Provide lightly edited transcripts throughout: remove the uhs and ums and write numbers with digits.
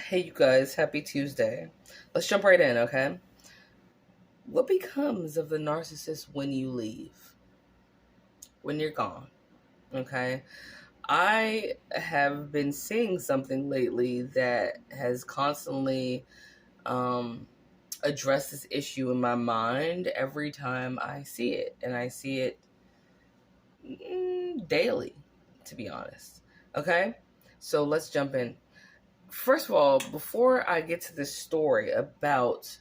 Hey, you guys, happy Tuesday. Let's jump right in, okay? What becomes of the narcissist when you leave? When you're gone, okay? I have been seeing something lately that has constantly um, addressed this issue in my mind every time I see it. And I see it daily, to be honest, okay? So let's jump in. First of all, before I get to this story about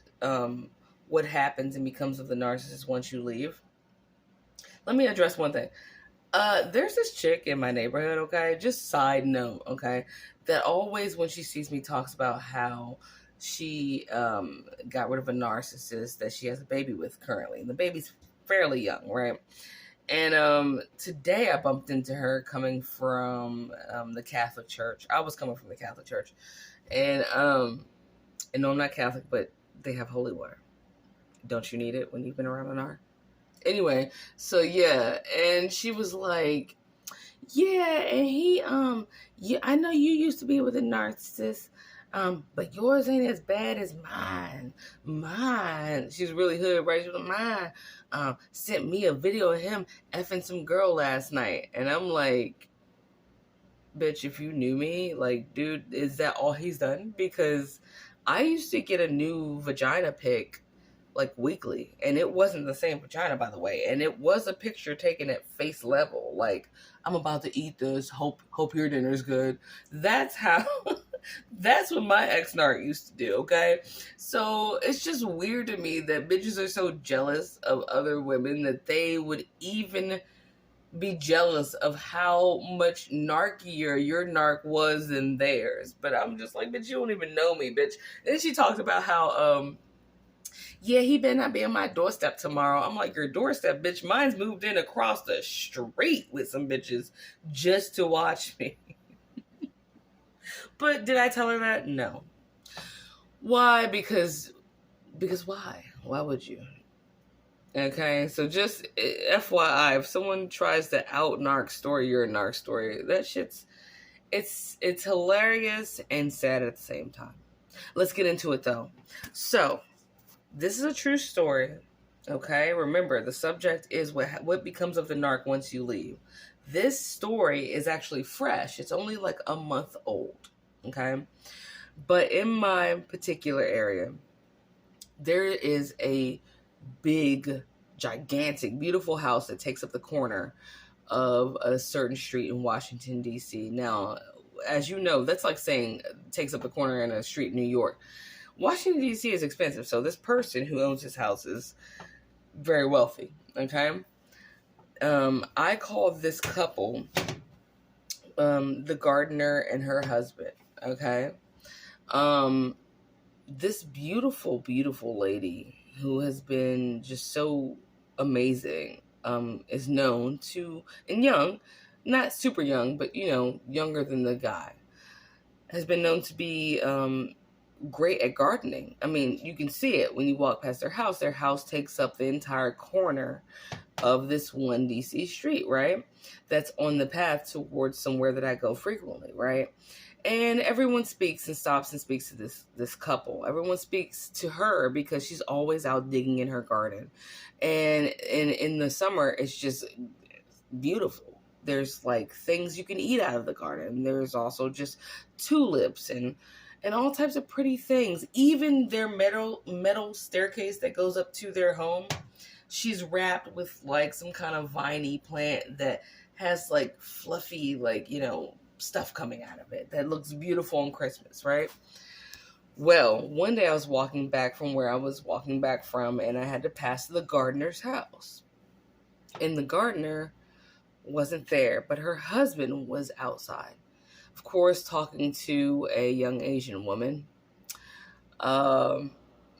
what happens and becomes of the narcissist once you leave, let me address one thing. There's this chick in my neighborhood, okay? Just side note, okay? That always, when she sees me, talks about how she got rid of a narcissist that she has a baby with currently. And the baby's fairly young, right? And today I bumped into her coming from the Catholic Church. I was coming from the Catholic Church. And no, I'm not Catholic, but they have holy water. Don't you need it when you've been around an hour? Anyway, so yeah, and she was like, yeah, and yeah, I know you used to be with a narcissist, but yours ain't as bad as mine. Mine, she's really hood, right? She was like, mine, sent me a video of him effing some girl last night, and I'm like, bitch, if you knew me, like, dude, is that all he's done? Because I used to get a new vagina pic like weekly, and it wasn't the same vagina, by the way, and it was a picture taken at face level, like, I'm about to eat this, hope your dinner's good. That's how that's what my ex-narc used to do, okay? So it's just weird to me that bitches are so jealous of other women that they would even be jealous of how much narkier your narc was than theirs. But I'm just like, bitch, you don't even know me, bitch. And then she talked about how yeah, he better not be on my doorstep tomorrow. I'm like, your doorstep, bitch? Mine's moved in across the street with some bitches just to watch me. But did I tell her that? No. Why? Because why? Why would you? Okay, so just FYI, if someone tries to out narc story your narc story, that shit's it's hilarious and sad at the same time. Let's get into it though. So this is a true story. Okay, remember the subject is what becomes of the narc once you leave. This story is actually fresh. It's only like a month old. Okay, but in my particular area, there is a big, gigantic, beautiful house that takes up the corner of a certain street in Washington, D.C. Now, as you know, that's like saying takes up the corner in a street in New York. Washington, D.C. is expensive, so this person who owns this house is very wealthy, okay? I call this couple the gardener and her husband, okay? This beautiful, beautiful lady who has been just so amazing, is known to, and young, not super young, but, younger than the guy, has been known to be great at gardening. I mean, you can see it when you walk past their house. Their house takes up the entire corner of this one DC street, right? That's on the path towards somewhere that I go frequently, right? And everyone speaks and stops and speaks to this couple. Everyone speaks to her because she's always out digging in her garden. And in the summer, it's just beautiful. There's like things you can eat out of the garden. There's also just tulips and all types of pretty things. Even their metal staircase that goes up to their home, she's wrapped with like some kind of viney plant that has like fluffy, like, stuff coming out of it that looks beautiful on Christmas, right? Well, one day I was walking back from where I was walking back from, and I had to pass the gardener's house. And the gardener wasn't there, but her husband was outside, of course, talking to a young Asian woman.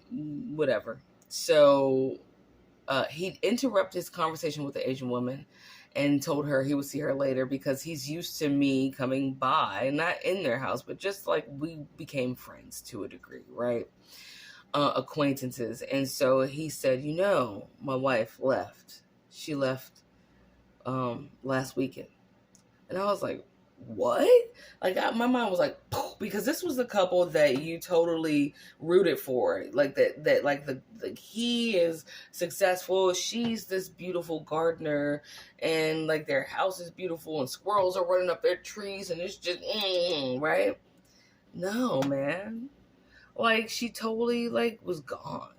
Whatever. So he interrupted his conversation with the Asian woman and told her he would see her later because he's used to me coming by, not in their house, but just like we became friends to a degree, right? Acquaintances. And so he said, my wife left. She left last weekend. And I was like, what? Like, my mind was like, because this was the couple that you totally rooted for. Like that like the he is successful, she's this beautiful gardener, and like their house is beautiful, and squirrels are running up their trees, and it's just right? No, man. Like, she totally like was gone.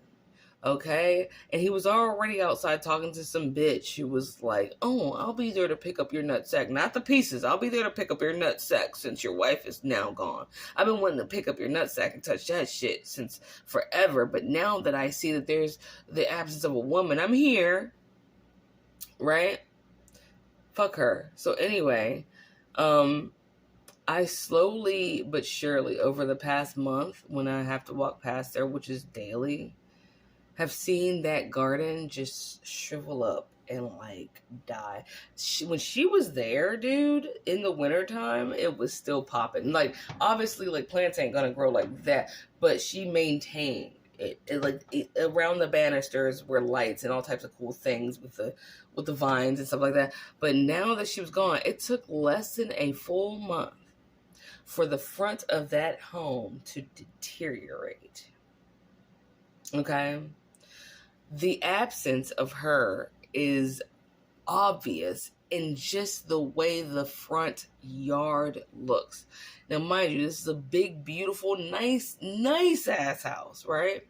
Okay, and he was already outside talking to some bitch who was like, "Oh, I'll be there to pick up your nutsack, not the pieces. I'll be there to pick up your nutsack since your wife is now gone. I've been wanting to pick up your nutsack and touch that shit since forever, but now that I see that there's the absence of a woman, I'm here." Right? Fuck her. So anyway, I slowly but surely over the past month, when I have to walk past there, which is daily, have seen that garden just shrivel up and like die. When she was there, dude, in the wintertime, it was still popping. Like, obviously, like, plants ain't gonna grow like that, but she maintained it. Around the banisters were lights and all types of cool things with the vines and stuff like that. But now that she was gone, it took less than a full month for the front of that home to deteriorate. Okay? The absence of her is obvious in just the way the front yard looks. Now, mind you, this is a big, beautiful, nice ass house, right?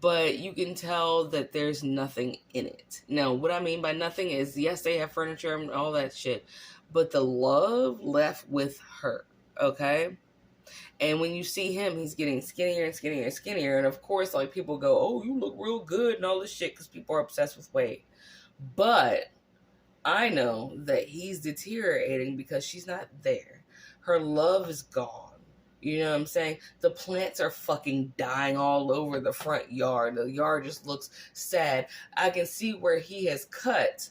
But you can tell that there's nothing in it. Now, what I mean by nothing is, yes, they have furniture and all that shit, but the love left with her, okay? And when you see him, he's getting skinnier and skinnier and skinnier. And of course, like, people go, "Oh, you look real good," and all this shit, because people are obsessed with weight. But I know that he's deteriorating because she's not there. Her love is gone. You know what I'm saying? The plants are fucking dying all over the front yard. The yard just looks sad. I can see where he has cut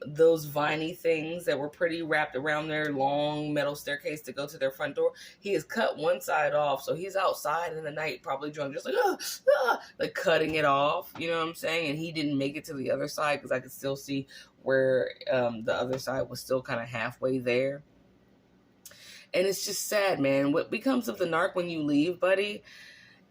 those viney things that were pretty wrapped around their long metal staircase to go to their front door. He has cut one side off, so he's outside in the night, probably drunk, just like like cutting it off. You know what I'm saying? And he didn't make it to the other side because I could still see where the other side was still kind of halfway there. And it's just sad, man. What becomes of the narc when you leave, buddy,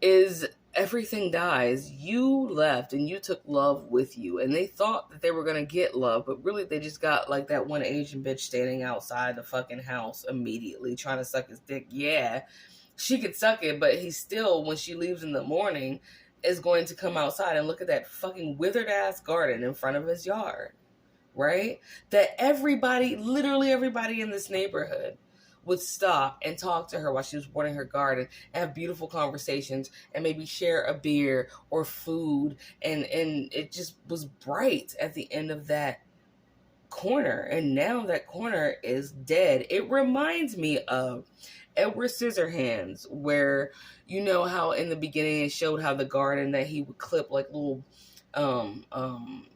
is everything dies. You left and you took love with you. And they thought that they were going to get love, but really they just got like that one Asian bitch standing outside the fucking house immediately trying to suck his dick. Yeah, she could suck it, but he still, when she leaves in the morning, is going to come outside and look at that fucking withered ass garden in front of his yard. Right? That everybody, literally everybody in this neighborhood would stop and talk to her while she was watering her garden and have beautiful conversations and maybe share a beer or food. And it just was bright at the end of that corner. And now that corner is dead. It reminds me of Edward Scissorhands, where, you know how in the beginning it showed how the garden that he would clip like little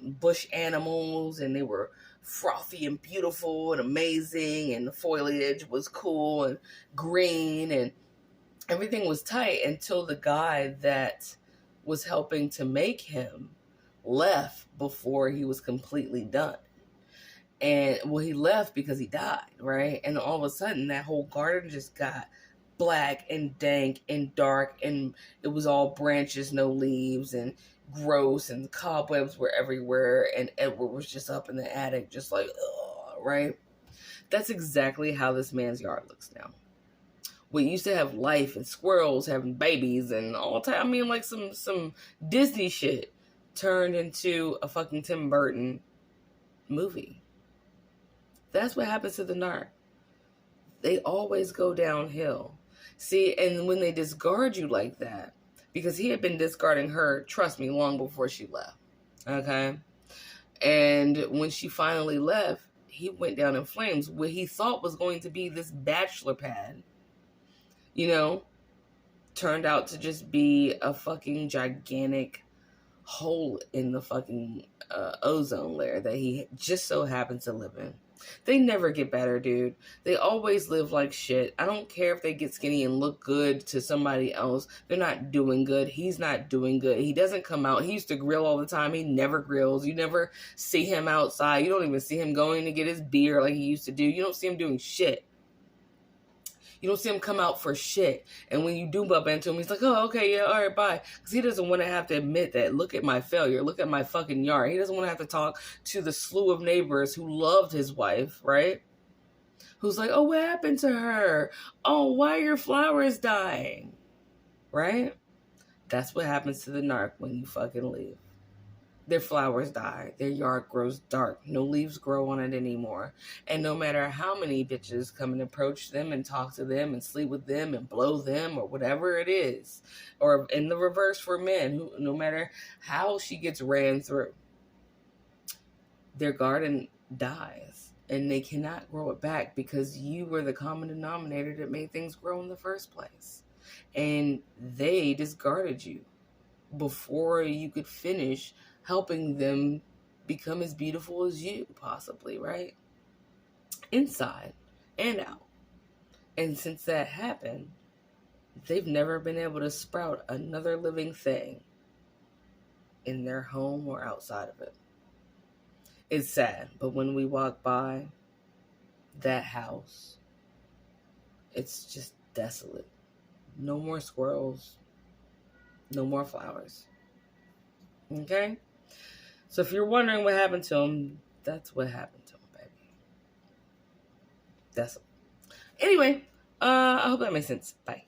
bush animals, and they were frothy and beautiful and amazing, and the foliage was cool and green and everything was tight until the guy that was helping to make him left before he was completely done. And well, he left because he died, right? And all of a sudden that whole garden just got black and dank and dark, and it was all branches, no leaves, and gross, and the cobwebs were everywhere, and Edward was just up in the attic just like, ugh, right? That's exactly how this man's yard looks now. We used to have life and squirrels having babies and all time. I mean, like some Disney shit turned into a fucking Tim Burton movie. That's what happens to the narc. They always go downhill. See, and when they discard you like that, because he had been discarding her, trust me, long before she left. Okay? And when she finally left, he went down in flames. What he thought was going to be this bachelor pad, you know, turned out to just be a fucking gigantic hole in the fucking ozone layer that he just so happens to live in. They never get better, dude. They always live like shit. I don't care if they get skinny and look good to somebody else. They're not doing good. He's not doing good. He doesn't come out. He used to grill all the time. He never grills. You never see him outside. You don't even see him going to get his beer like he used to do. You don't see him doing shit. You don't see him come out for shit. And when you do bump into him, he's like, oh, okay, yeah, all right, bye. Because he doesn't want to have to admit that, look at my failure, look at my fucking yard. He doesn't want to have to talk to the slew of neighbors who loved his wife, right? Who's like, oh, what happened to her? Oh, why are your flowers dying? Right? That's what happens to the narc when you fucking leave. Their flowers die. Their yard grows dark. No leaves grow on it anymore. And no matter how many bitches come and approach them and talk to them and sleep with them and blow them or whatever it is, or in the reverse for men, who no matter how she gets ran through, their garden dies. And they cannot grow it back because you were the common denominator that made things grow in the first place. And they discarded you before you could finish helping them become as beautiful as you, possibly, right? Inside and out. And since that happened, they've never been able to sprout another living thing in their home or outside of it. It's sad, but when we walk by that house, it's just desolate. No more squirrels. No more flowers. Okay? So if you're wondering what happened to him, that's what happened to him, baby. Desolate. Anyway, I hope that makes sense. Bye.